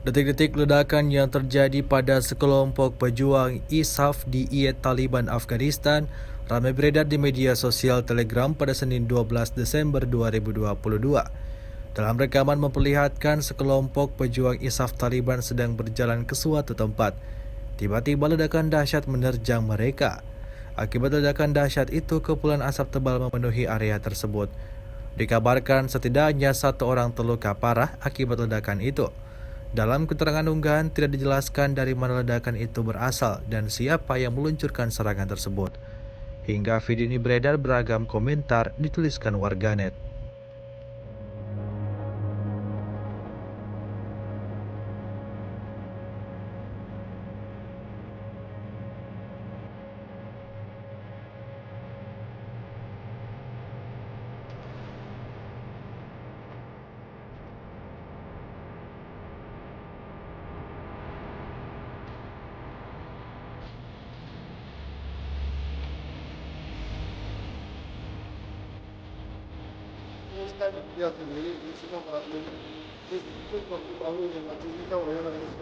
Detik-detik ledakan yang terjadi pada sekelompok pejuang ISAF di Iet Taliban Afghanistan ramai beredar di media sosial Telegram pada Senin 12 Desember 2022. Dalam rekaman memperlihatkan sekelompok pejuang ISAF Taliban sedang berjalan ke suatu tempat. Tiba-tiba ledakan dahsyat menerjang mereka. Akibat ledakan dahsyat itu, kepulan asap tebal memenuhi area tersebut. Dikabarkan setidaknya satu orang terluka parah akibat ledakan itu. Dalam keterangan unggahan tidak dijelaskan dari mana ledakan itu berasal dan siapa yang meluncurkan serangan tersebut. Hingga video ini beredar, beragam komentar dituliskan warganet. Lihat sendiri di semua peraturan itu waktu lalu yang nanti kita oleh orang itu